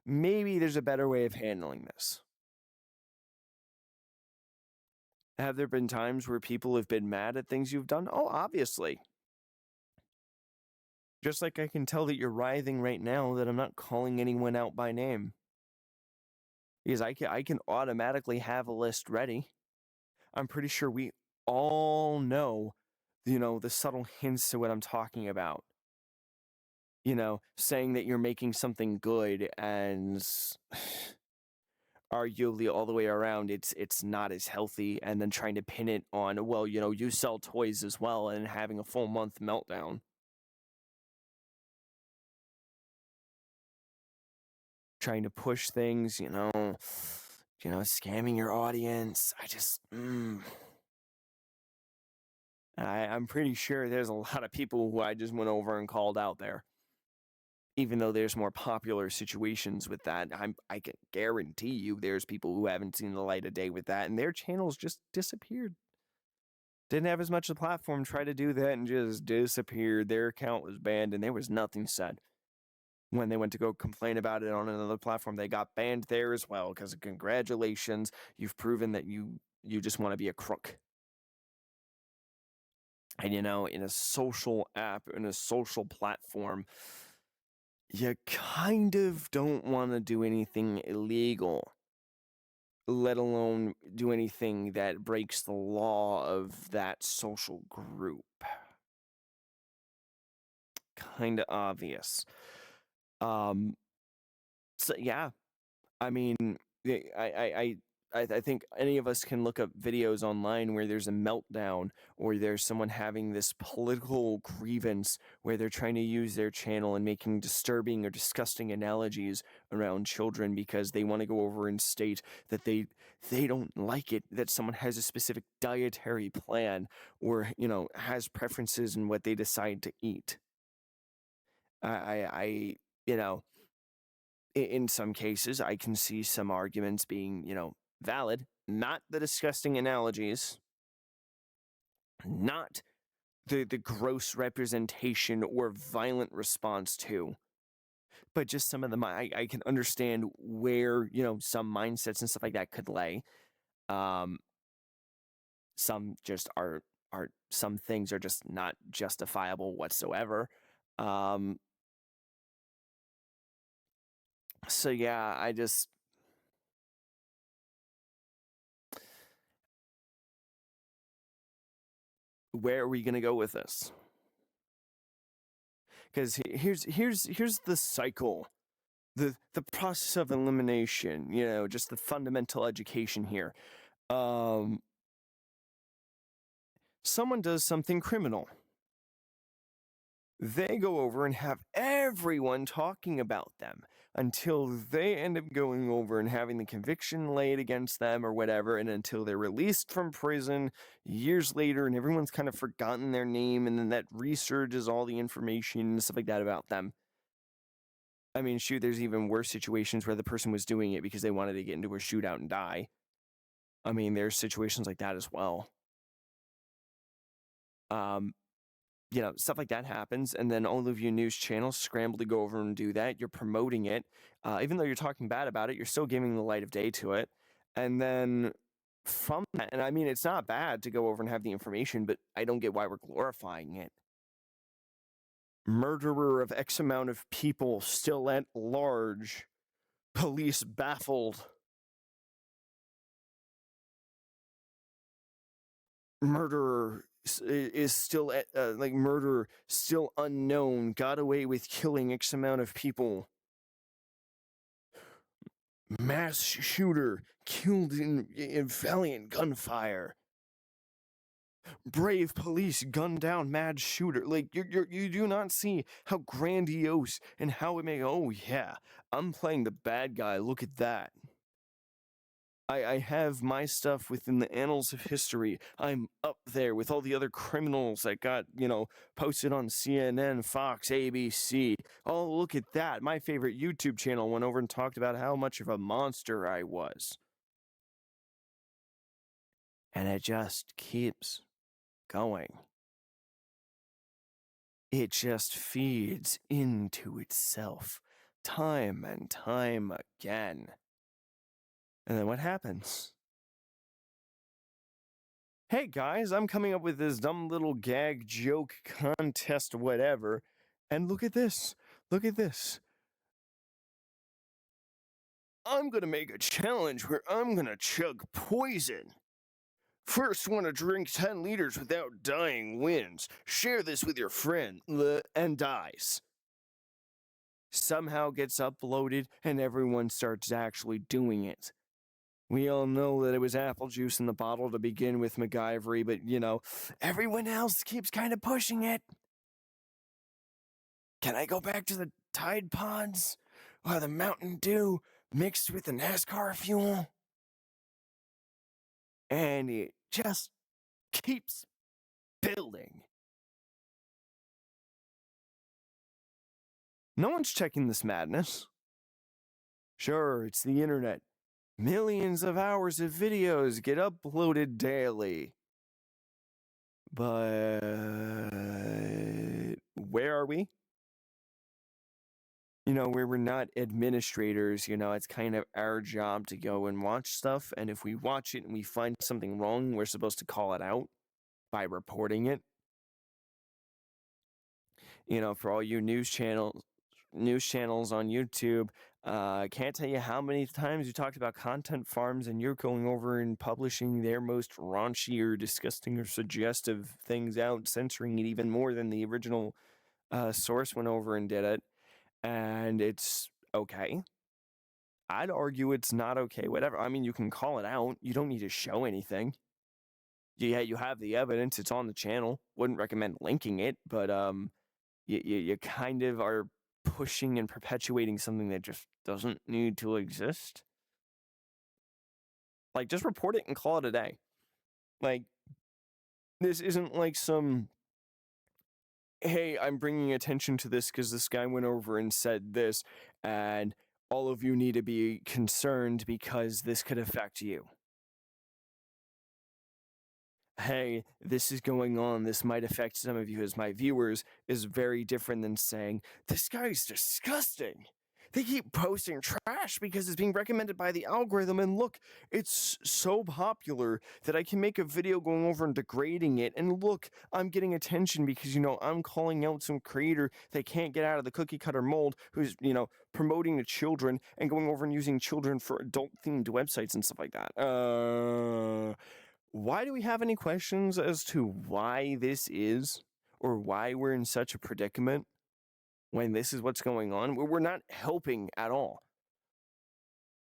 Speaker 1: Maybe there's a better way of handling this. Have there been times where people have been mad at things you've done? Oh, obviously. Just like I can tell that you're writhing right now that I'm not calling anyone out by name. Because I can automatically have a list ready. I'm pretty sure we all know, the subtle hints to what I'm talking about. Saying that you're making something good and arguably all the way around it's not as healthy, and then trying to pin it on, well, you sell toys as well, and having a full month meltdown. Trying to push things, scamming your audience. I'm pretty sure there's a lot of people who I just went over and called out there. Even though there's more popular situations with that, I can guarantee you there's people who haven't seen the light of day with that, and their channels just disappeared. Didn't have as much of the platform, try to do that and just disappeared. Their account was banned and there was nothing said. When they went to go complain about it on another platform, they got banned there as well, because congratulations, you've proven that you just want to be a crook. And in a social app, in a social platform, you kind of don't want to do anything illegal, let alone do anything that breaks the law of that social group. Kind of obvious. So yeah, I mean, I think any of us can look up videos online where there's a meltdown or there's someone having this political grievance where they're trying to use their channel and making disturbing or disgusting analogies around children because they want to go over and state that they don't like it that someone has a specific dietary plan or, has preferences in what they decide to eat. I in some cases, I can see some arguments being, valid, not the disgusting analogies, not the gross representation or violent response to, but just some of them I can understand where, some mindsets and stuff like that could lay. Some just are some things are just not justifiable whatsoever. So yeah, where are we going to go with this? Because here's the cycle, the process of elimination. Just the fundamental education here. Someone does something criminal. They go over and have everyone talking about them until they end up going over and having the conviction laid against them or whatever, and until they're released from prison years later and everyone's kind of forgotten their name, and then that resurges all the information and stuff like that about them. I mean, shoot, there's even worse situations where the person was doing it because they wanted to get into a shootout and die. I mean, there's situations like that as well. stuff like that happens, and then all of your news channels scramble to go over and do that. You're promoting it. Even though you're talking bad about it, you're still giving the light of day to it. And then from that, and I mean, it's not bad to go over and have the information, but I don't get why we're glorifying it. Murderer of X amount of people still at large. Police baffled. Murderer is still murderer still unknown. Got away with killing X amount of people. Mass shooter killed in valiant gunfire. Brave police gun down mad shooter. Like you do not see how grandiose and how it may. Oh yeah, I'm playing the bad guy. Look at that. I have my stuff within the annals of history. I'm up there with all the other criminals that got, posted on CNN, Fox, ABC. Oh, look at that. My favorite YouTube channel went over and talked about how much of a monster I was. And it just keeps going. It just feeds into itself time and time again. And then what happens? Hey guys, I'm coming up with this dumb little gag joke contest, whatever. And look at this. Look at this. I'm going to make a challenge where I'm going to chug poison. First one to drink 10 liters without dying wins. Share this with your friend and dies. Somehow gets uploaded and everyone starts actually doing it. We all know that it was apple juice in the bottle to begin with, MacGyvery, but, everyone else keeps kind of pushing it. Can I go back to the Tide Pods or the Mountain Dew mixed with the NASCAR fuel? And it just keeps building. No one's checking this madness. Sure, it's the internet. Millions of hours of videos get uploaded daily. But where are we? Where we're not administrators, it's kind of our job to go and watch stuff. And if we watch it and we find something wrong, we're supposed to call it out by reporting it. For all you news channels on YouTube, I can't tell you how many times you talked about content farms and you're going over and publishing their most raunchy or disgusting or suggestive things out, censoring it even more than the original source went over and did it. And it's okay. I'd argue it's not okay, whatever. I mean, you can call it out. You don't need to show anything. Yeah, you have the evidence. It's on the channel. Wouldn't recommend linking it, but you kind of are pushing and perpetuating something that just doesn't need to exist. Like, just report it and call it a day. Like, this isn't like some, hey, I'm bringing attention to this because this guy went over and said this, and all of you need to be concerned because this could affect you. Hey, this is going on, this might affect some of you as my viewers, is very different than saying, this guy's disgusting. They keep posting trash because it's being recommended by the algorithm, and look, it's so popular that I can make a video going over and degrading it, and look, I'm getting attention because, I'm calling out some creator that can't get out of the cookie cutter mold who's, promoting to children and going over and using children for adult-themed websites and stuff like that. Why do we have any questions as to why this is, or why we're in such a predicament when this is what's going on? We're not helping at all.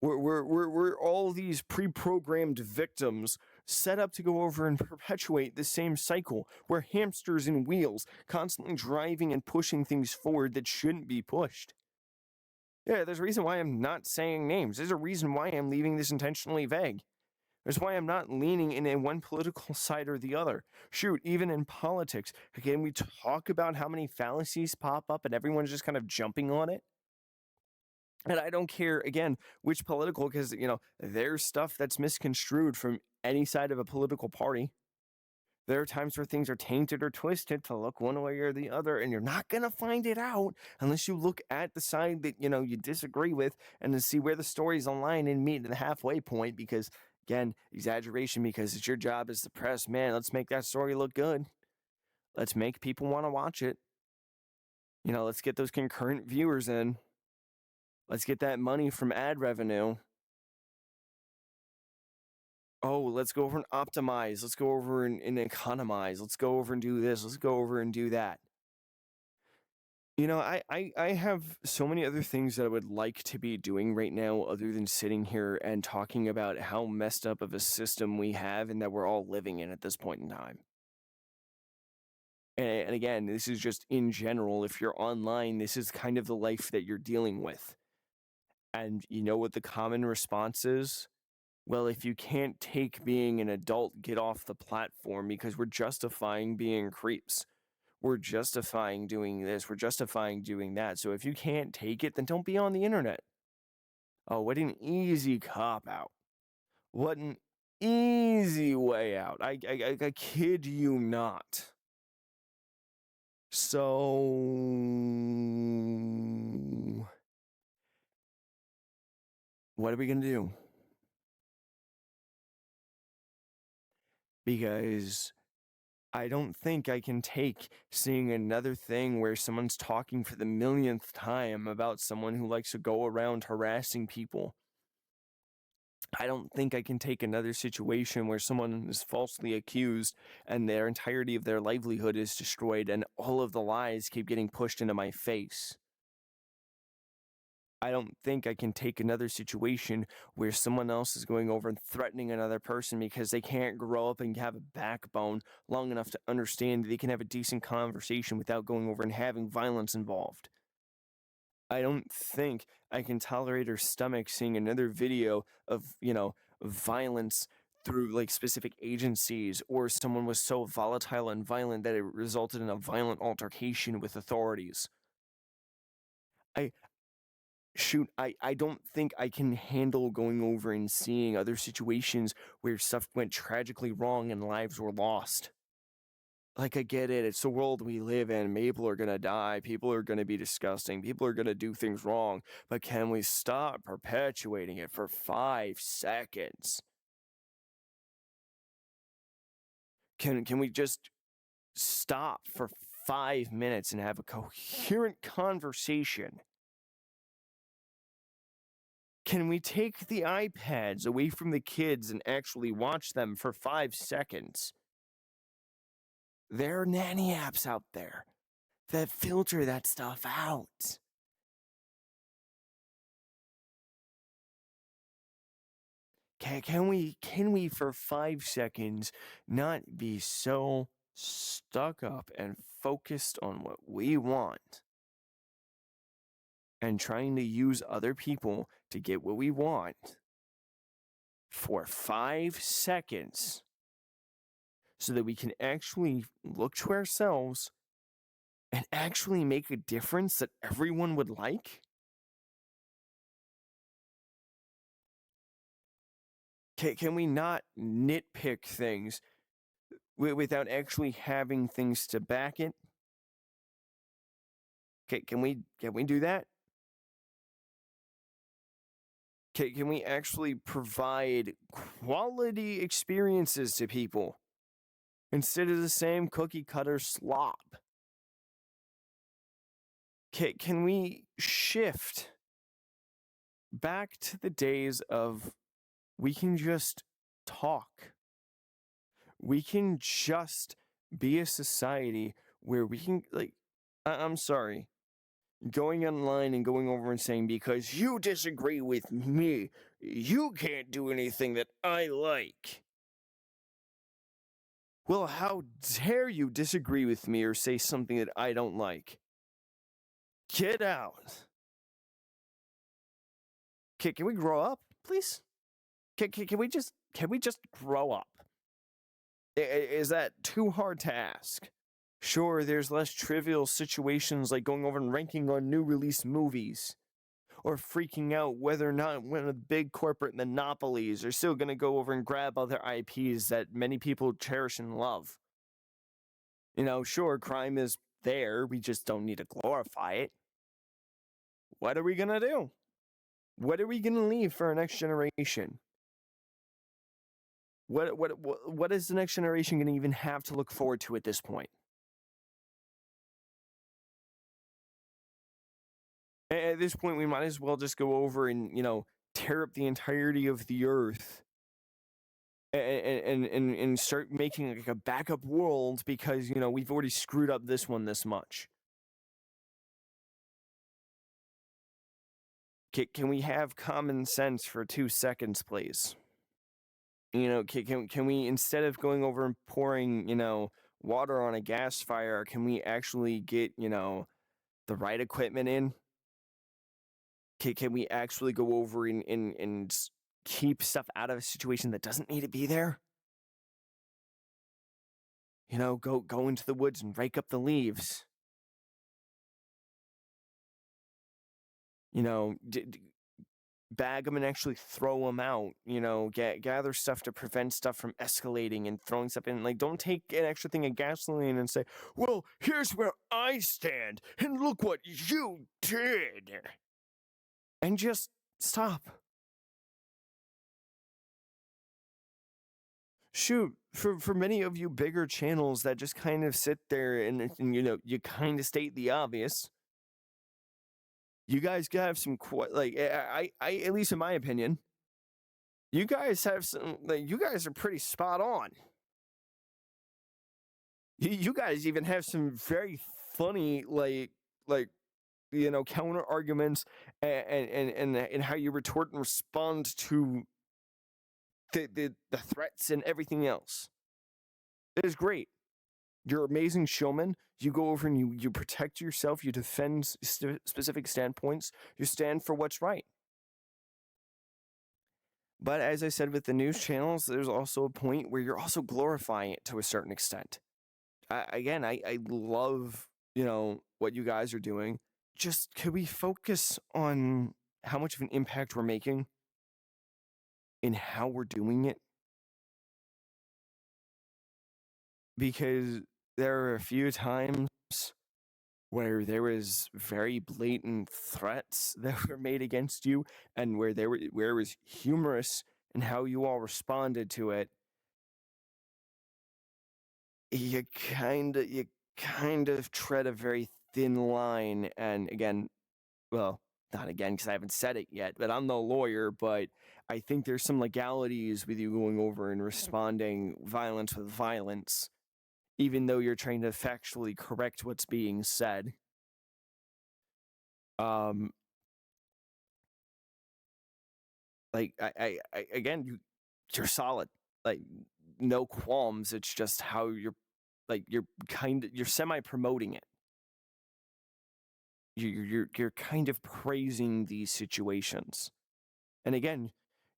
Speaker 1: We're all these pre-programmed victims set up to go over and perpetuate the same cycle. We're hamsters in wheels, constantly driving and pushing things forward that shouldn't be pushed. Yeah, there's a reason why I'm not saying names. There's a reason why I'm leaving this intentionally vague. That's why I'm not leaning in one political side or the other. Shoot, even in politics, again, we talk about how many fallacies pop up and everyone's just kind of jumping on it. And I don't care, again, which political, because, there's stuff that's misconstrued from any side of a political party. There are times where things are tainted or twisted to look one way or the other, and you're not going to find it out unless you look at the side that, you disagree with and to see where the stories align and meet at the halfway point. Because, again, exaggeration, because it's your job as the press. Man, let's make that story look good. Let's make people want to watch it. Let's get those concurrent viewers in. Let's get that money from ad revenue. Oh, let's go over and optimize. Let's go over and economize. Let's go over and do this. Let's go over and do that. I have so many other things that I would like to be doing right now other than sitting here and talking about how messed up of a system we have and that we're all living in at this point in time. And again, this is just in general. If you're online, this is kind of the life that you're dealing with. And you know what the common response is? Well, if you can't take being an adult, get off the platform, because we're justifying being creeps. We're justifying doing this. We're justifying doing that. So if you can't take it, then don't be on the internet. Oh, what an easy cop out. What an easy way out. I kid you not. So, what are we going to do? Because I don't think I can take seeing another thing where someone's talking for the millionth time about someone who likes to go around harassing people. I don't think I can take another situation where someone is falsely accused and their entirety of their livelihood is destroyed and all of the lies keep getting pushed into my face. I don't think I can take another situation where someone else is going over and threatening another person because they can't grow up and have a backbone long enough to understand that they can have a decent conversation without going over and having violence involved. I don't think I can tolerate or stomach seeing another video of, violence through like specific agencies, or someone was so volatile and violent that it resulted in a violent altercation with authorities. I don't think I can handle going over and seeing other situations where stuff went tragically wrong and lives were lost. Like, I get it. It's the world we live in. People are going to die. People are going to be disgusting. People are going to do things wrong. But can we stop perpetuating it for 5 seconds? Can we just stop for 5 minutes and have a coherent conversation? Can we take the iPads away from the kids and actually watch them for 5 seconds? There are nanny apps out there that filter that stuff out. Can we for 5 seconds not be so stuck up and focused on what we want and trying to use other people to get what we want for 5 seconds so that we can actually look to ourselves and actually make a difference that everyone would like? Can we not nitpick things without actually having things to back it? Can we do that? Can we actually provide quality experiences to people instead of the same cookie cutter slop? Can we shift back to the days of we can just talk? We can just be a society where we can, like, I'm sorry, going online and going over and saying, because you disagree with me, you can't do anything that I like. Well, how dare you disagree with me or say something that I don't like? Get out. Can we grow up, please? Can we just grow up? Is that too hard to ask? Sure, there's less trivial situations like going over and ranking on new release movies, or freaking out whether or not one of the big corporate monopolies are still going to go over and grab other IPs that many people cherish and love. Sure, crime is there. We just don't need to glorify it. What are we going to do? What are we going to leave for our next generation? What is the next generation going to even have to look forward to at this point? At this point, we might as well just go over and, tear up the entirety of the earth and start making like a backup world because, we've already screwed up this one this much. Can we have common sense for 2 seconds, please? Can we, instead of going over and pouring, water on a gas fire, can we actually get, the right equipment in? Can we actually go over and keep stuff out of a situation that doesn't need to be there? Go into the woods and rake up the leaves. Bag them and actually throw them out. Gather stuff to prevent stuff from escalating and throwing stuff in. Like, don't take an extra thing of gasoline and say, well, here's where I stand, and look what you did. And just stop. Shoot, for many of you bigger channels that just kind of sit there and you kind of state the obvious, you guys have some I at least in my opinion, you guys have some, you guys are pretty spot on. You guys even have some very funny counter arguments and how you retort and respond to the threats and everything else. It is great. You're amazing showman. You go over and you protect yourself. You defend specific standpoints. You stand for what's right. But as I said with the news channels, there's also a point where you're also glorifying it to a certain extent. I love, what you guys are doing. Just could we focus on how much of an impact we're making and how we're doing it? Because there are a few times where there was very blatant threats that were made against you, and where it was humorous in how you all responded to it. You kind of tread a very thin line, and again, well, not again because I haven't said it yet, but I'm no lawyer, but I think there's some legalities with you going over and responding violence with violence, even though you're trying to factually correct what's being said. Like again, you're solid. Like, no qualms. It's just how you're semi promoting it. You're kind of praising these situations, and again,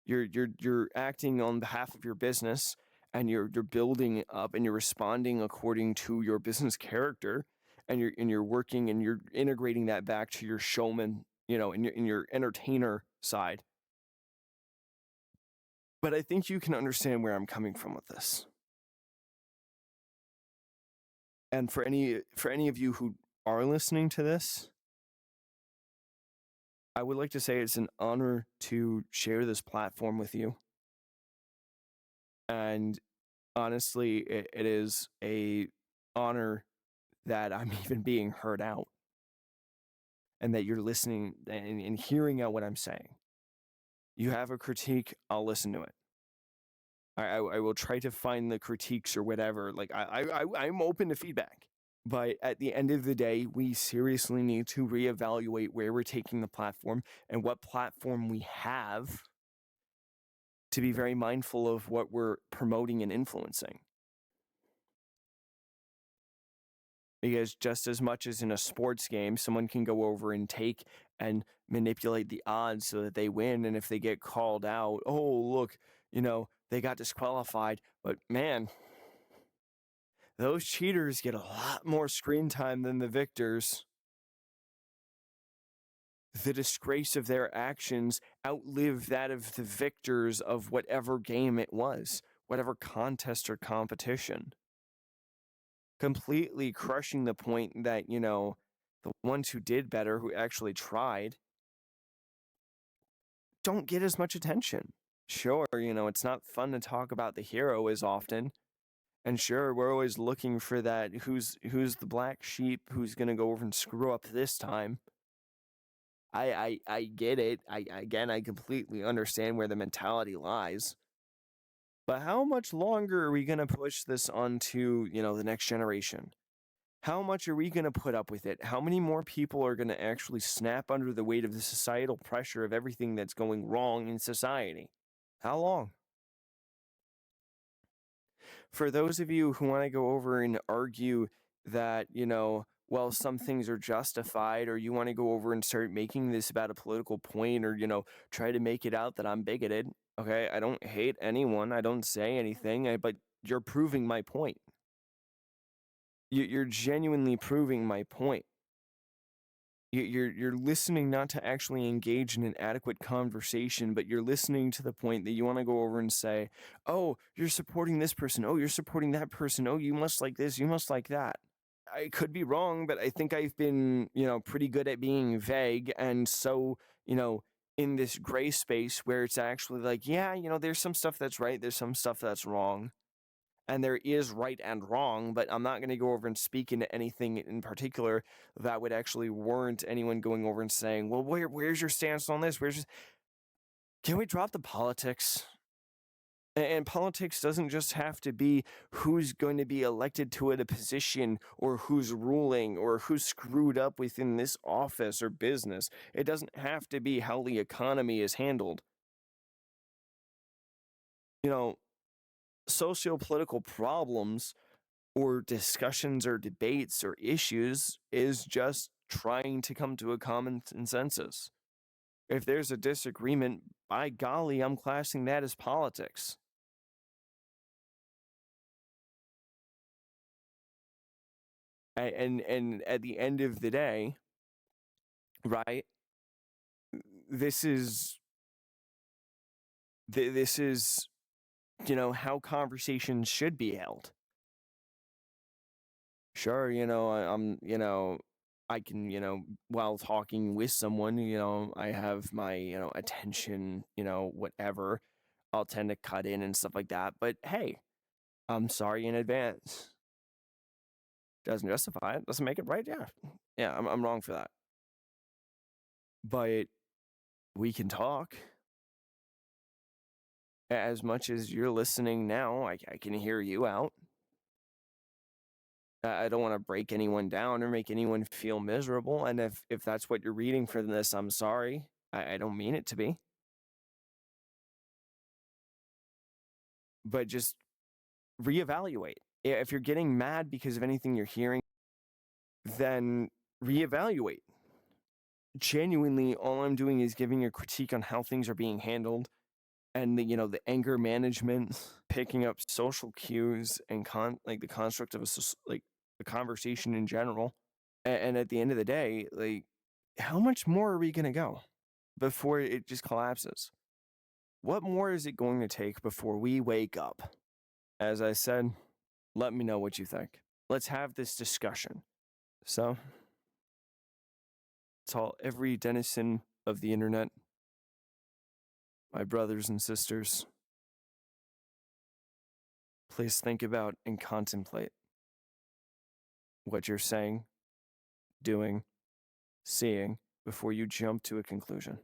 Speaker 1: you're acting on behalf of your business, and you're building it up, and you're responding according to your business character, and you're working and you're integrating that back to your showman, in your entertainer side. But I think you can understand where I'm coming from with this. And for any of you who are listening to this, I would like to say it's an honor to share this platform with you. And honestly, it is a honor that I'm even being heard out, and that you're listening and hearing out what I'm saying. You have a critique, I'll listen to it. I will try to find the critiques or whatever. Like, I'm open to feedback. But at the end of the day, we seriously need to reevaluate where we're taking the platform and what platform we have, to be very mindful of what we're promoting and influencing. Because just as much as in a sports game, someone can go over and take and manipulate the odds so that they win. And if they get called out, oh, look, they got disqualified. But man, those cheaters get a lot more screen time than the victors. The disgrace of their actions outlive that of the victors of whatever game it was, whatever contest or competition. completely crushing the point that, the ones who did better, who actually tried, don't get as much attention. Sure, it's not fun to talk about the hero as often. And sure, we're always looking for that who's the black sheep who's gonna go over and screw up this time. I get it. I completely understand where the mentality lies. But how much longer are we gonna push this onto, the next generation? How much are we gonna put up with it? How many more people are gonna actually snap under the weight of the societal pressure of everything that's going wrong in society? How long? For those of you who want to go over and argue that, well, some things are justified, or you want to go over and start making this about a political point, or, try to make it out that I'm bigoted, okay? I don't hate anyone. I don't say anything, but you're proving my point. You're genuinely proving my point. You're listening not to actually engage in an adequate conversation, but you're listening to the point that you want to go over and say, oh, you're supporting this person. Oh, you're supporting that person. Oh, you must like this. You must like that. I could be wrong, but I think I've been, pretty good at being vague. And so, in this gray space where it's actually like, yeah, there's some stuff that's right. There's some stuff that's wrong. And there is right and wrong, but I'm not going to go over and speak into anything in particular that would actually warrant anyone going over and saying, well, where's your stance on this? Can we drop the politics? And politics doesn't just have to be who's going to be elected to a position, or who's ruling, or who's screwed up within this office or business. It doesn't have to be how the economy is handled. Socio-political problems or discussions or debates or issues is just trying to come to a common consensus. If there's a disagreement, by golly, I'm classing that as politics. And at the end of the day, right? This is this is how conversations should be held. Sure, I can, while talking with someone, I have my, attention, whatever. I'll tend to cut in and stuff like that. But hey, I'm sorry in advance. Doesn't justify it, doesn't make it right. Yeah. Yeah, I'm wrong for that. But we can talk. As much as you're listening now, I can hear you out. I don't want to break anyone down or make anyone feel miserable. And if that's what you're reading from this, I'm sorry. I don't mean it to be. But just reevaluate. If you're getting mad because of anything you're hearing, then reevaluate. Genuinely, all I'm doing is giving a critique on how things are being handled, and the anger management, picking up social cues, and the construct of a conversation in general. And at the end of the day, how much more are we gonna go before it just collapses? What more is it going to take before we wake up? As I said, let me know what you think. Let's have this discussion. So, to every denizen of the internet, my brothers and sisters, please think about and contemplate what you're saying, doing, seeing before you jump to a conclusion.